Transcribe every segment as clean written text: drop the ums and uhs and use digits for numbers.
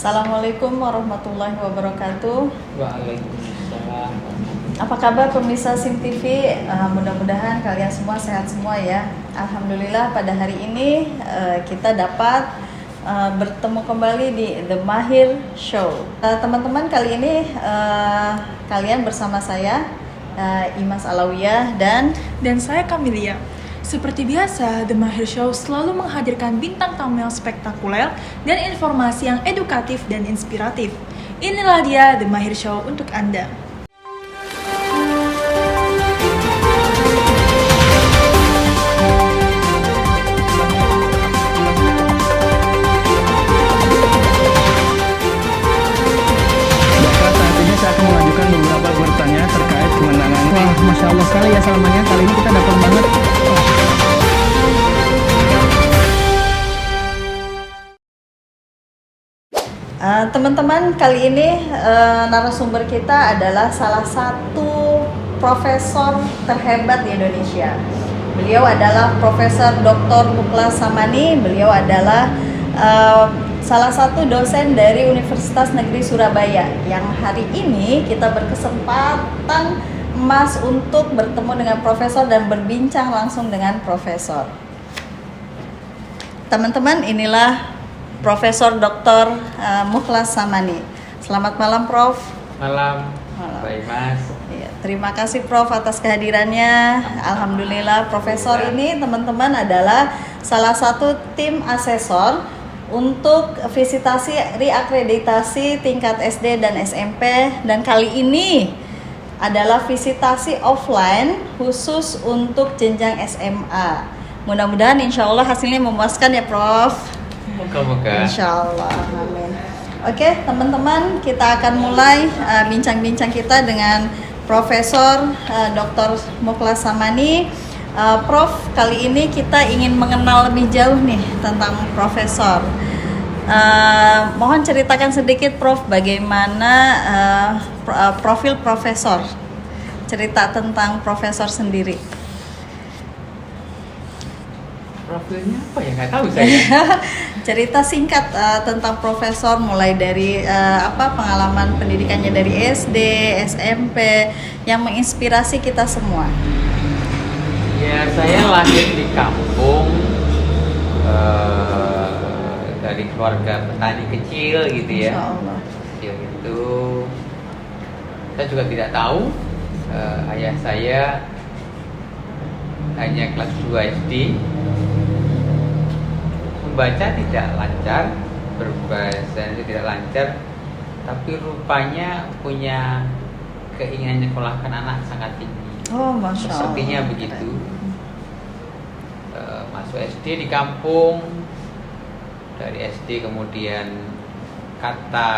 Assalamualaikum warahmatullahi wabarakatuh. Waalaikumsalam. Apa kabar pemirsa SIM TV? Mudah-mudahan kalian semua sehat semua ya. Alhamdulillah pada hari ini kita dapat bertemu kembali di The Mahir Show. Teman-teman, kali ini kalian bersama saya Imas Alawiyah dan saya Kamilia. Seperti biasa, The Mahir Show selalu menghadirkan bintang tamu yang spektakuler dan informasi yang edukatif dan inspiratif. Inilah dia The Mahir Show untuk Anda. Saat ini saya akan mengajukan beberapa pertanyaan terkait kemenangan. Wah, Masya Allah sekali ya selamanya. Kali ini kita dapat banget. teman-teman, kali ini narasumber kita adalah salah satu profesor terhebat di Indonesia. Beliau adalah Profesor Dr. Mukhlas Samani. Beliau adalah salah satu dosen dari Universitas Negeri Surabaya yang hari ini kita berkesempatan emas untuk bertemu dengan profesor dan berbincang langsung dengan profesor. Teman-teman, inilah Profesor Dr. Mukhlas Samani. Selamat malam, Prof. Malam. Baik, Mas. Ya, terima kasih Prof atas kehadirannya. Alhamdulillah, Profesor ini teman-teman adalah salah satu tim asesor untuk visitasi reakreditasi tingkat SD dan SMP, dan kali ini adalah visitasi offline khusus untuk jenjang SMA. Mudah-mudahan insya Allah hasilnya memuaskan ya, Prof. Moga-moga. Insya Allah, amin. Oke, teman-teman, kita akan mulai bincang-bincang kita dengan Profesor Dr. Mukhlas Samani. Prof, kali ini kita ingin mengenal lebih jauh nih tentang Profesor. Mohon ceritakan sedikit, Prof, bagaimana profil Profesor. Cerita tentang Profesor sendiri. Profilnya apa ya? Nggak tahu saya. Cerita singkat tentang Profesor, mulai dari pengalaman pendidikannya dari SD, SMP yang menginspirasi kita semua. Ya, saya lahir di kampung dari keluarga petani kecil gitu ya. Insya Allah. Kecil itu. Saya juga tidak tahu ayah saya hanya kelas 2 SD. Membaca tidak lancar, berbahasa tidak lancar, tapi rupanya punya keinginan menyekolahkan anak sangat tinggi. Oh, Masya Allah. Sepertinya begitu. Masuk SD di kampung, dari SD kemudian kata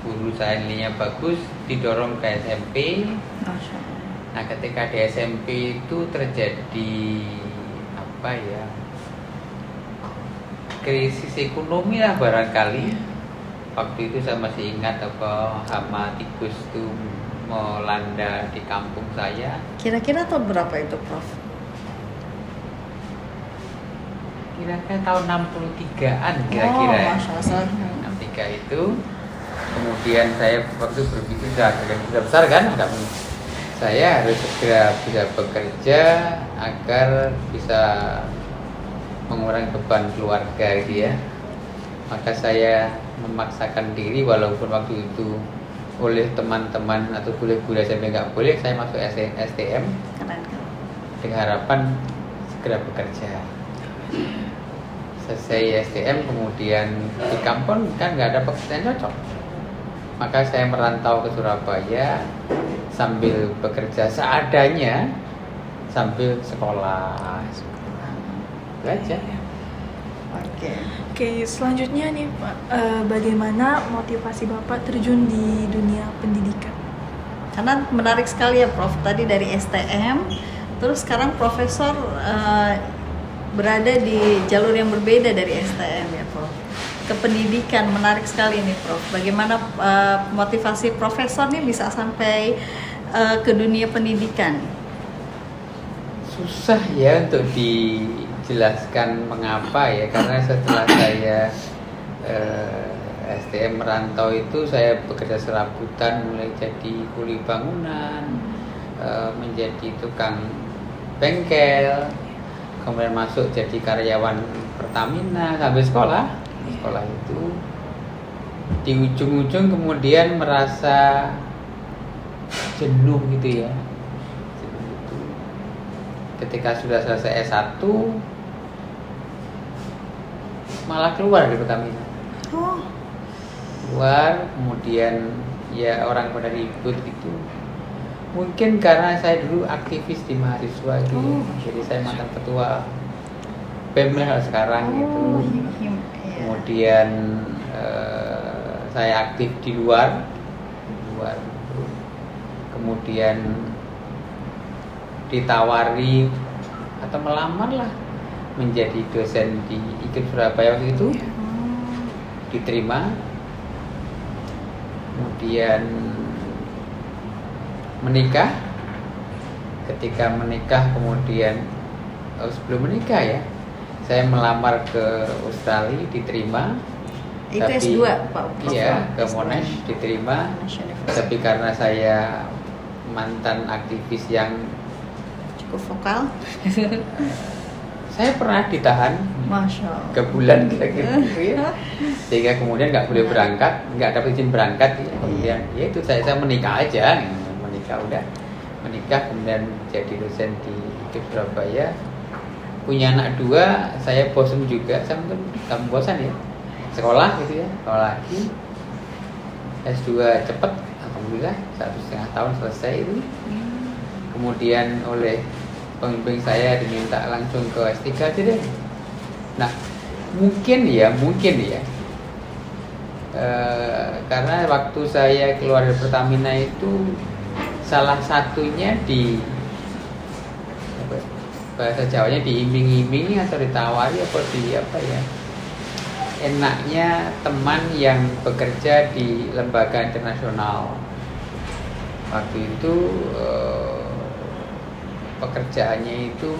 guru saya nilainya bagus, didorong ke SMP. Masya Allah. Nah, ketika di SMP itu terjadi krisis ekonomi lah barangkali. Waktu itu saya masih ingat hama tikus itu melanda di kampung saya. Kira-kira tahun berapa itu, Prof? Kira-kira tahun 63-an kira-kira. Oh, Masya Allah. 63 itu. Kemudian saya waktu berpikir sudah besar kan, saya harus segera bisa bekerja agar bisa mengurangi beban keluarga gitu ya. Maka saya memaksakan diri, walaupun waktu itu oleh teman-teman atau guru-guru SMP nggak boleh, saya masuk STM Keren. dengan harapan segera bekerja. Selesai STM, kemudian di kampung kan nggak ada pekerjaan cocok, maka saya merantau ke Surabaya sambil bekerja seadanya sambil sekolah. Belajar. Oke, selanjutnya nih Pak, bagaimana motivasi Bapak terjun di dunia pendidikan? Karena menarik sekali ya, Prof. Tadi dari STM, terus sekarang Profesor berada di jalur yang berbeda dari STM ya, Prof. Ke pendidikan, menarik sekali nih, Prof. Bagaimana motivasi Profesor nih bisa sampai ke dunia pendidikan? Susah ya untuk jelaskan mengapa ya, karena setelah saya STM merantau itu saya bekerja serabutan, mulai jadi kuli bangunan, menjadi tukang bengkel, kemudian masuk jadi karyawan Pertamina sambil sekolah. Sekolah itu di ujung-ujung kemudian merasa jenuh gitu ya. Jenuh gitu. Ketika sudah selesai S1 malah keluar dari Pertamina. Keluar, kemudian ya orang pada ribut gitu. Mungkin karena saya dulu aktivis di mahasiswa gitu. Jadi saya mantan ketua BEM lah sekarang gitu. Kemudian saya aktif di luar. Kemudian ditawari atau melamar lah menjadi dosen di IKIP Surabaya waktu itu. Diterima. Kemudian menikah. Ketika menikah kemudian sebelum menikah ya, saya melamar ke Australia, diterima. Itu tapi, S2 Pak? Iya, ke Monash diterima. Tapi karena saya mantan aktivis yang cukup vokal, saya pernah ditahan Masya Allah. ke bulan kira-kira gitu ya. Sehingga kemudian nggak boleh berangkat, nggak dapat izin berangkat ya. Kemudian ya itu saya menikah aja, menikah kemudian jadi dosen di IKIP Surabaya. Punya anak 2, saya bosan juga, saya mungkin kamu bosan ya sekolah gitu ya, sekolah lagi. S2 cepet, alhamdulillah 1,5 tahun selesai itu. Kemudian oleh pembimbing saya diminta langsung ke S3 aja deh. Nah mungkin ya karena waktu saya keluar dari Pertamina itu salah satunya bahasa Jawanya diiming-imingi atau ditawari enaknya teman yang bekerja di lembaga internasional. Waktu itu pekerjaannya itu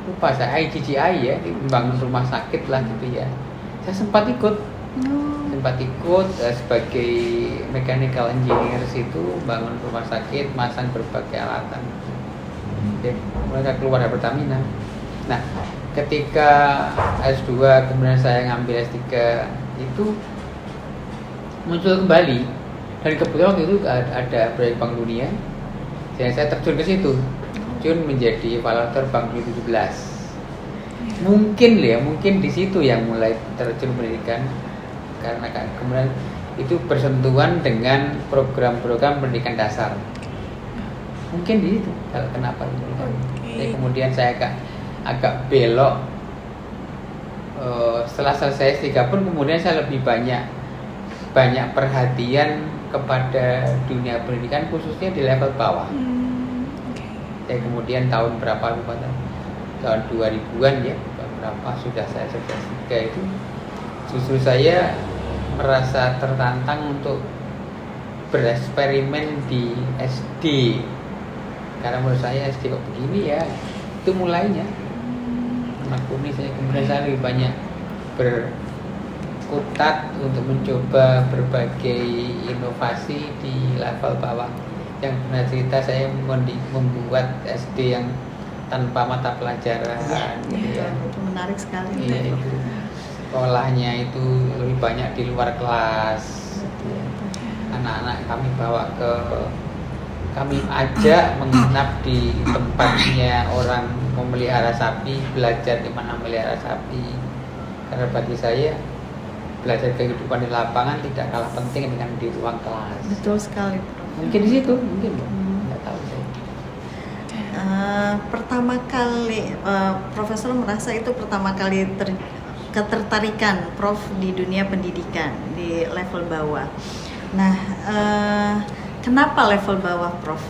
lupa saya, IGGI ya, membangun rumah sakit lah gitu ya. Saya sempat ikut sebagai mechanical engineer situ, bangun rumah sakit, masang berbagai alatan. Mereka keluar dari Pertamina. Nah, ketika S2 kemudian saya ngambil S3 itu muncul kembali, dan kebetulan waktu itu ada proyek Bank Dunia, dan saya terjun ke situ, menjadi evaluator Bank Dunia 17. Mungkin di situ yang mulai terjun pendidikan, karena kemudian itu bersentuhan dengan program-program pendidikan dasar. Mungkin di situ kenapa itu. Jadi kemudian saya agak belok. Setelah selesai S3 pun kemudian saya lebih banyak perhatian kepada dunia pendidikan, khususnya di level bawah. Jadi kemudian tahun berapa lupa, tahun 2000-an ya, berapa sudah saya selesai S3 itu, justru saya merasa tertantang untuk bereksperimen di SD. Karena menurut saya SD kok begini ya, itu mulainya. Anak kuning saya kemudian saya lebih banyak berkutat untuk mencoba berbagai inovasi di level bawah. Yang benar cerita saya membuat SD yang tanpa mata pelajaran. Itu menarik sekali. Iya, itu. Sekolahnya itu lebih banyak di luar kelas. Anak-anak kami ajak menginap di tempatnya orang memelihara sapi, belajar gimana memelihara sapi. Karena bagi saya belajar kehidupan di lapangan tidak kalah penting dengan di ruang kelas. Betul sekali. Mungkin di situ, nggak tahu saya. Pertama kali Profesor merasa itu pertama kali ketertarikan Prof di dunia pendidikan di level bawah. Nah, kenapa level bawah, Prof?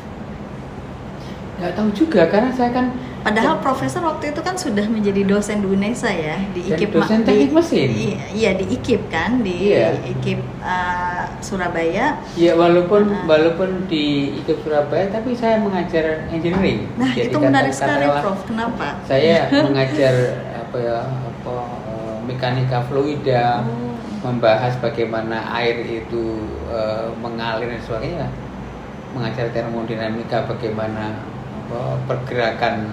Nggak tahu juga, karena saya kan padahal Profesor waktu itu kan sudah menjadi dosen di UNESA ya, di IKIP. Dosen teknik mesin. Iya, di IKIP kan, di IKIP Surabaya. Iya, walaupun di IKIP Surabaya, tapi saya mengajar engineering. Nah, jadi itu menarik sekali, Prof. Kenapa? Saya mengajar mekanika fluida, membahas bagaimana air itu mengalir dan sebagainya, mengajar termodinamika, bagaimana pergerakan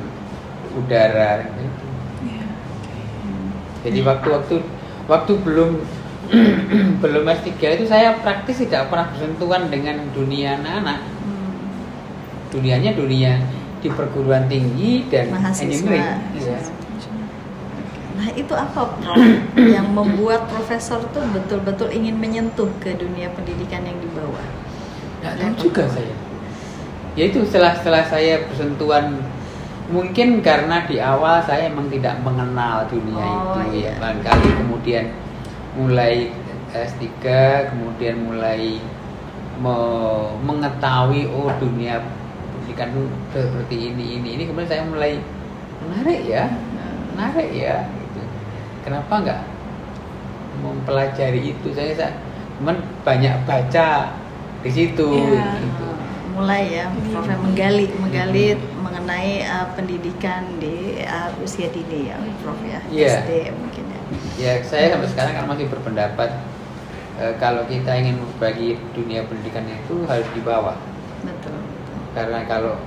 udara gitu. Iya. Jadi waktu belum belum S3 itu saya praktis tidak pernah bersentuhan dengan dunia anak-anak. Dunianya dunia di perguruan tinggi dan Mahasiswa. engineering. Iya. Nah itu apa Prof yang membuat profesor tuh betul-betul ingin menyentuh ke dunia pendidikan yang di bawah? Nggak tahu juga saya. Ya itu setelah saya bersentuhan, mungkin karena di awal saya memang tidak mengenal dunia itu ya, barangkali kemudian mulai S3, kemudian mulai mengetahui dunia pendidikan itu seperti ini, kemudian saya mulai menarik ya gitu. Kenapa nggak mempelajari itu? Saya cuman banyak baca di situ gitu. Mulai ya Prof menggali mengenai pendidikan di usia dini ya Prof ya, SD mungkin ya. Ya saya sampai sekarang kan masih berpendapat kalau kita ingin berbagi dunia pendidikan itu harus di bawah. Betul. Karena kalau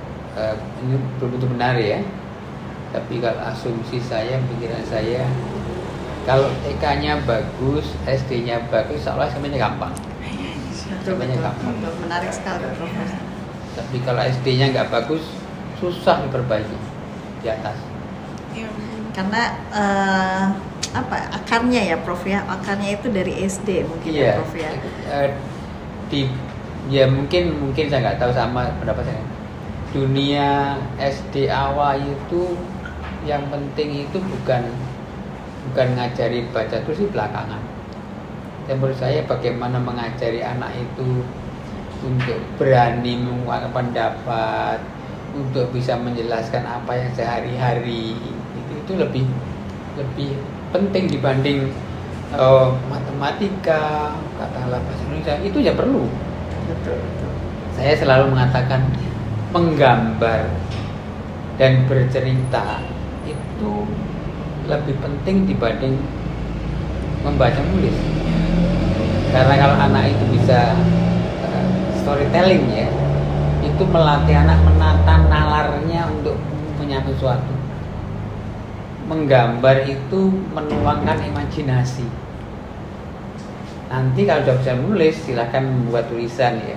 ini belum tentu benar ya, tapi kalau asumsi saya, pikiran saya, kalau TK-nya bagus, SD-nya bagus, seolah semuanya gampang. Betul. Menarik sekali Prof. Tapi kalau SD-nya nggak bagus, susah diperbaiki di atas. Iya. Karena akarnya ya Prof ya, akarnya itu dari SD mungkin ya Prof ya. Ya mungkin saya nggak tahu sama pendapat saya. Dunia SD awal itu yang penting itu bukan ngajari baca tulis di belakangan. Dan menurut saya bagaimana mengajari anak itu untuk berani mengungkapkan pendapat, untuk bisa menjelaskan apa yang sehari-hari itu lebih penting dibanding matematika, katakanlah bahasa Indonesia itu ya perlu. Betul. Saya selalu mengatakan menggambar dan bercerita itu lebih penting dibanding membaca nulis. Karena kalau anak itu bisa storytelling ya, itu melatih anak menata nalarnya untuk punya sesuatu. Menggambar itu menuangkan imajinasi. Nanti kalau sudah bisa nulis silahkan membuat tulisan ya.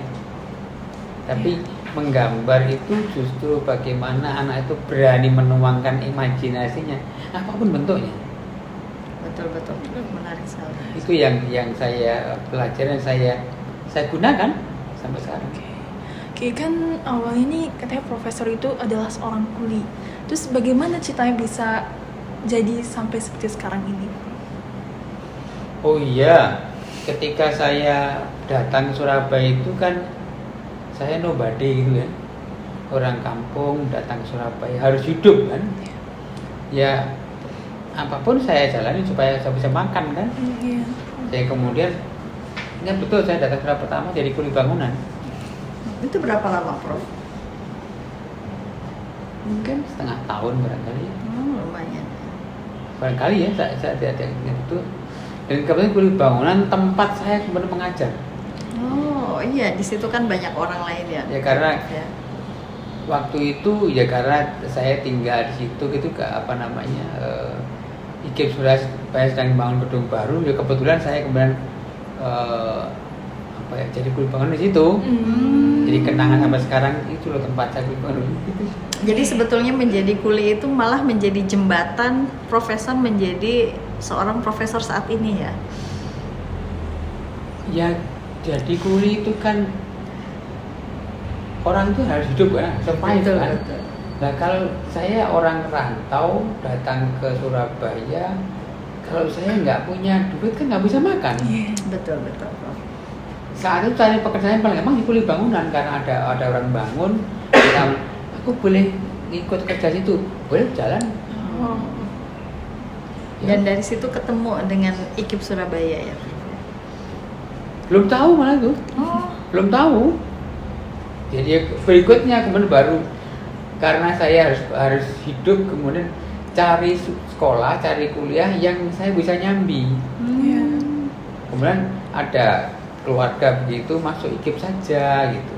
Tapi menggambar itu justru bagaimana anak itu berani menuangkan imajinasinya apapun bentuknya. Betul. Menarik sekali. Itu yang saya pelajari dan saya gunakan sampai sekarang. Oke, kan awal ini katanya profesor itu adalah seorang kuli. Terus bagaimana ceritanya bisa jadi sampai seperti sekarang ini? Oh iya, ketika saya datang ke Surabaya itu kan saya nobody gitu ya, orang kampung datang ke Surabaya harus hidup kan, ya apapun saya jalani supaya saya bisa makan kan. Saya kemudian ingat betul saya datang Surabaya pertama jadi kuli bangunan. Itu berapa lama Prof? Mungkin setengah tahun barangkali. Lumayan. Barangkali ya saya tidak ingat itu. Dan kemudian kuli bangunan tempat saya kemudian mengajar. Oh iya, di situ kan banyak orang lain ya. Ya karena waktu itu ya karena saya tinggal di situ gitu IKIP Surabaya sedang membangun gedung baru, ya kebetulan saya kemudian jadi kuli bangunan di situ. Jadi kenangan sampai sekarang itu loh tempat saya kuli bangunan. Jadi sebetulnya menjadi kuli itu malah menjadi jembatan profesor menjadi seorang profesor saat ini ya. Ya jadi kuli itu kan orang itu harus hidup kan, survive kan. Nah kalau saya orang rantau datang ke Surabaya, kalau saya nggak punya duit kan nggak bisa makan. Betul. Saat itu cari pekerjaan yang paling gampang di kuli bangunan karena ada orang bangun, aku boleh ikut kerja situ, boleh jalan. Dan dari situ ketemu dengan IKIP Surabaya ya. Belum tahu malah tuh. Belum tahu. Jadi berikutnya kemudian baru karena saya harus hidup kemudian cari sekolah, cari kuliah yang saya bisa nyambi. kemudian ada keluarga begitu masuk IKIP saja gitu.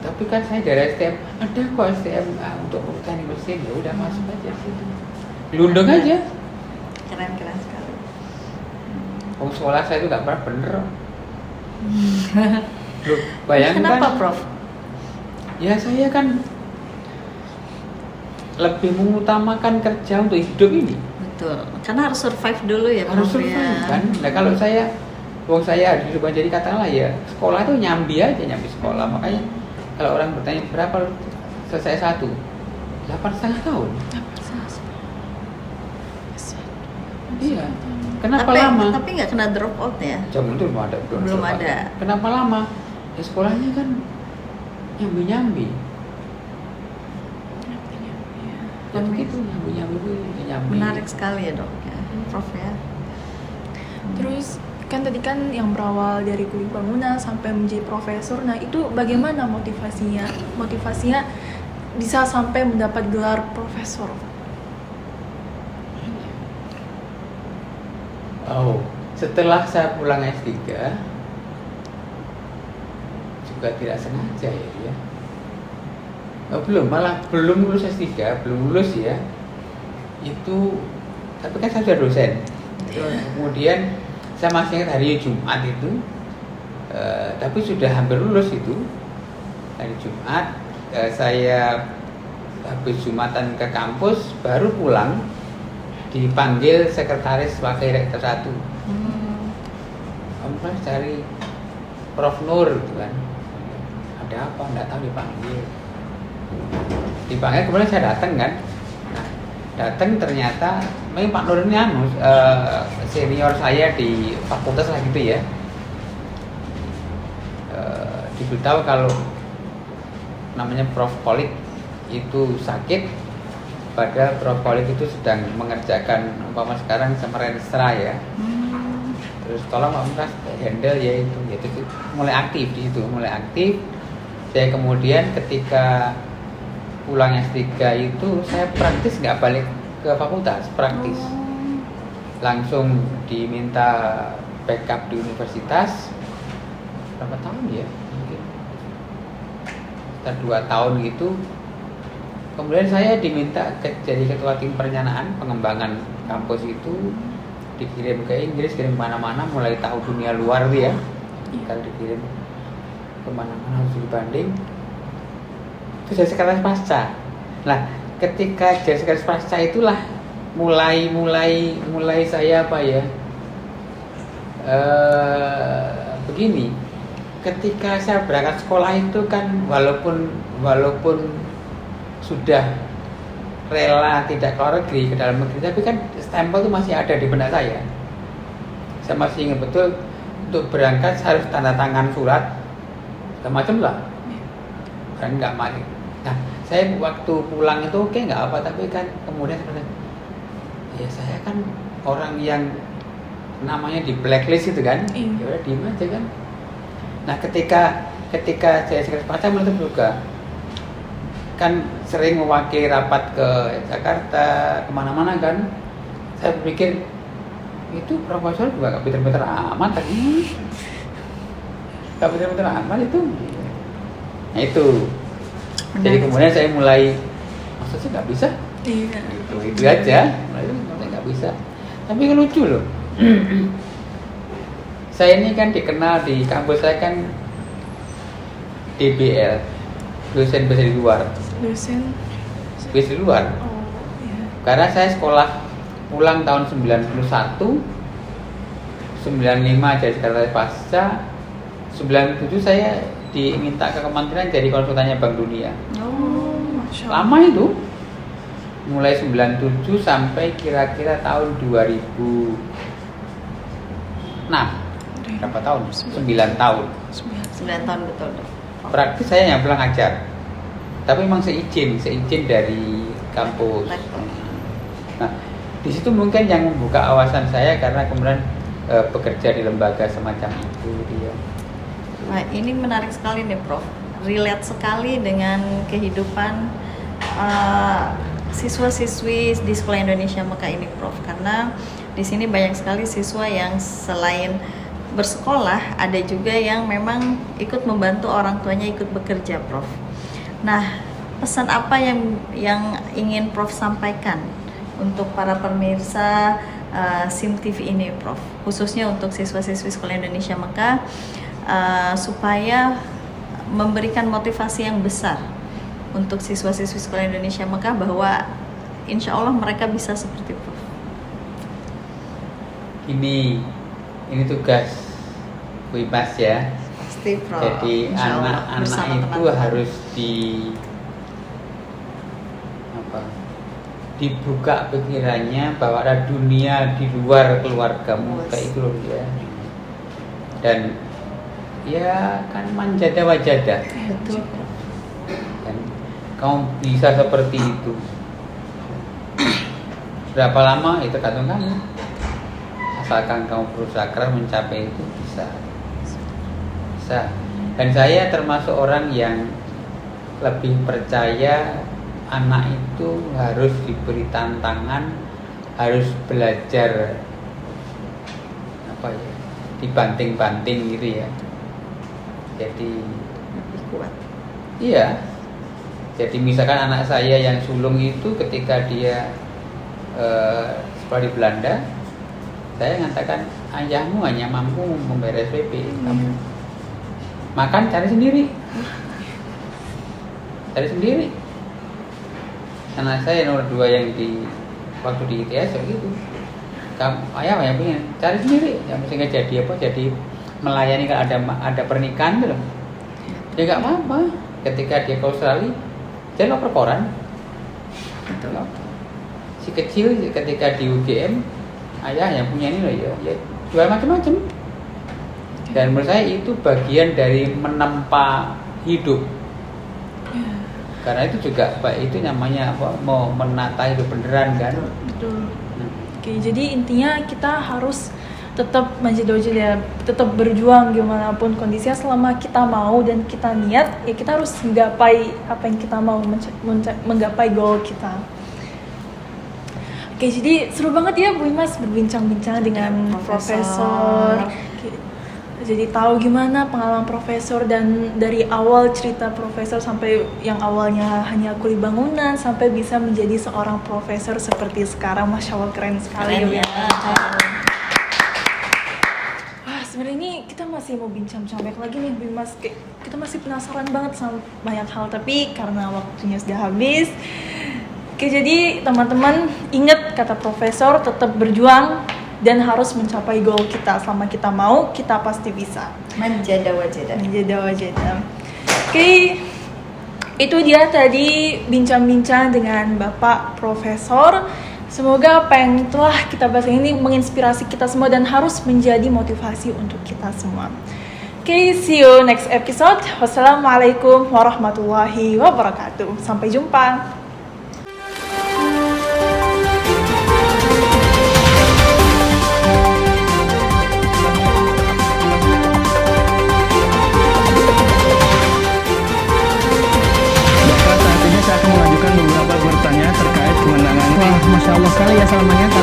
Tapi kan saya dari STM, ada kok STM untuk teknik mesin, ya udah masuk aja situ. Gelundung aja. Keren sekali. Sekolah saya itu nggak pernah bener. Loh, bayangkan. Kenapa, Prof? Ya saya kan lebih mengutamakan kerja untuk hidup ini. Betul. Karena harus survive dulu ya, Harus Prof, survive ya. kan. Nah kalau saya hidup jadi katakanlah ya sekolah itu nyambi sekolah. Makanya kalau orang bertanya berapa selesai 8,5 tahun. Iya. Kenapa lama? Tapi nggak kena drop out ya? Zaman itu belum ada. Belum ada. Kenapa lama? Ya sekolahnya kan nyambi. Ya begitu nyambi. Menarik sekali ya, Dok ya, Prof ya. Terus kan tadi kan yang berawal dari kuliah bangunan sampai menjadi profesor, nah itu bagaimana motivasinya bisa sampai mendapat gelar profesor? Oh, setelah saya pulang S3 juga tidak sengaja ya. Oh, belum lulus S3, belum lulus ya. Itu tapi kan saya sudah dosen. Kemudian saya masih ingat hari Jumat itu, tapi sudah hampir lulus itu. Hari Jumat saya habis Jumatan ke kampus, baru pulang dipanggil sekretaris wakil rektor 1. Kamu kan cari Prof Nur gitu kan. Ada apa? Nggak tahu dipanggil kemudian saya datang kan. Nah, datang ternyata memang Pak Nur ini senior saya di fakultas lah gitu ya. Diberitahu kalau namanya Prof Kolik itu sakit, padahal Prof Kolik itu sedang mengerjakan umpama sekarang sama Renstra ya. Terus tolong Pak Mungkas handle ya itu mulai aktif di situ, Saya kemudian ketika pulang S3 itu saya praktis nggak balik ke fakultas, praktis. Langsung diminta backup di universitas. Berapa tahun ya? Mungkin sekitar 2 tahun gitu. Kemudian saya diminta jadi ketua tim perencanaan pengembangan kampus itu, dikirim ke Inggris, kirim kemana-mana, mulai tahu dunia luar tuh ya. Kalau dikirim kemana-mana harus dibanding. Itu jadi sekretaris pasca. Nah, ketika jadi sekretaris pasca itulah mulai saya apa ya? Begini, ketika saya berangkat sekolah itu kan walaupun sudah rela tidak keluar negeri ke dalam negeri, tapi kan stempel itu masih ada di benak saya. Saya masih ingat betul untuk berangkat harus tanda tangan surat macam lah, kan nggak mari. Nah, saya waktu pulang itu oke nggak apa, tapi kan kemudian sebenarnya ya saya kan orang yang namanya di blacklist itu kan, ya udah diem aja kan. Nah, ketika saya sekretaris pasca itu juga kan sering mewakili rapat ke Jakarta, kemana-mana kan. Saya berpikir itu profesor juga gak pinter-pinter amat tadi. Gak pinter-pinter amat itu. Nah itu. Jadi kemudian saya mulai, maksudnya gak bisa? Iya. Itu aja. Mulai gak bisa. Tapi kan lucu loh. Saya ini kan dikenal di kampus saya kan DBL, dosen bahasa di luar. Dosen Bahasa di luar. Oh, iya. Karena saya sekolah pulang tahun 91, 95 jadi sekretaris pasca, 97 saya diminta ke kementerian jadi konsultannya Bank Dunia. Oh, Masya Allah. Lama itu, mulai 97 sampai kira-kira tahun 2006. Berapa tahun? 9 tahun. 9 tahun betul, Dok. Praktis saya yang pulang ngajar, tapi memang seizin dari kampus. Nah, di situ mungkin yang membuka awasan saya karena kemudian bekerja di lembaga semacam itu dia. Nah, ini menarik sekali nih, Prof. Relate sekali dengan kehidupan siswa-siswi di Sekolah Indonesia Mekah ini, Prof. Karena di sini banyak sekali siswa yang selain bersekolah, ada juga yang memang ikut membantu orang tuanya ikut bekerja, Prof. Nah, pesan apa yang ingin Prof sampaikan untuk para pemirsa SIM TV ini, Prof, khususnya untuk siswa-siswi Sekolah Indonesia Mekah, supaya memberikan motivasi yang besar untuk siswa-siswi Sekolah Indonesia Mekah bahwa insya Allah mereka bisa seperti Prof. Ini tugas Wimas ya. Pasti, Prof. Jadi Insya Allah, anak-anak bersama itu teman-teman. harus dibuka pikirannya bahwa ada dunia di luar keluargamu, kayak itu loh ya. Dan ya kan manjada wajada. Betul, Prof. Dan kamu bisa seperti itu. Berapa lama itu tergantung kamu. Asalkan kamu berusaha keras mencapai itu bisa. Dan saya termasuk orang yang lebih percaya anak itu harus diberi tantangan, harus belajar dibanting-banting gitu ya. Jadi Lebih kuat. iya. Jadi misalkan anak saya yang sulung itu ketika dia sekolah di Belanda, saya mengatakan ayahmu hanya mampu membayar SPP, kamu makan cari sendiri. Anak saya nomor 2 yang waktu di ITS gitu, ayah yang punya cari sendiri, yang mesti jadi melayani kalau ada pernikahan gitu loh. Ya nggak apa-apa. Ketika dia ke Australia, dia lapor koran. Betul. Si kecil ketika di UGM, ayah yang punya ini loh ya jual macam-macam. Dan menurut saya itu bagian dari menempa hidup. Karena itu juga itu namanya mau menata hidup beneran kan. Betul. Oke, jadi intinya kita harus tetap ya, tetap berjuang gimana pun kondisinya, selama kita mau dan kita niat, ya kita harus menggapai apa yang kita mau, menggapai goal kita. Oke, jadi seru banget ya Bu Imas berbincang-bincang dengan Profesor. Jadi tahu gimana pengalaman Profesor, dan dari awal cerita Profesor sampai yang awalnya hanya kuli bangunan sampai bisa menjadi seorang profesor seperti sekarang. Masya Allah, keren sekali Keren ya. ya. Wah, sebenarnya ini kita masih mau bincang-bincang banyak lagi nih Bu Imas. Kita masih penasaran banget sama banyak hal, tapi karena waktunya sudah habis. Oke, jadi teman-teman ingat kata Profesor, tetap berjuang dan harus mencapai goal kita. Selama kita mau, kita pasti bisa. Manjada wajada. Oke, itu dia tadi bincang-bincang dengan Bapak Profesor. Semoga apa yang telah kita bahas ini menginspirasi kita semua dan harus menjadi motivasi untuk kita semua. Oke, see you next episode. Wassalamualaikum warahmatullahi wabarakatuh. Sampai jumpa. Bapak, saat ini saya akan mengajukan beberapa pertanyaan terkait kemenangan. Wah, Masya Allah sekali ya selamanya.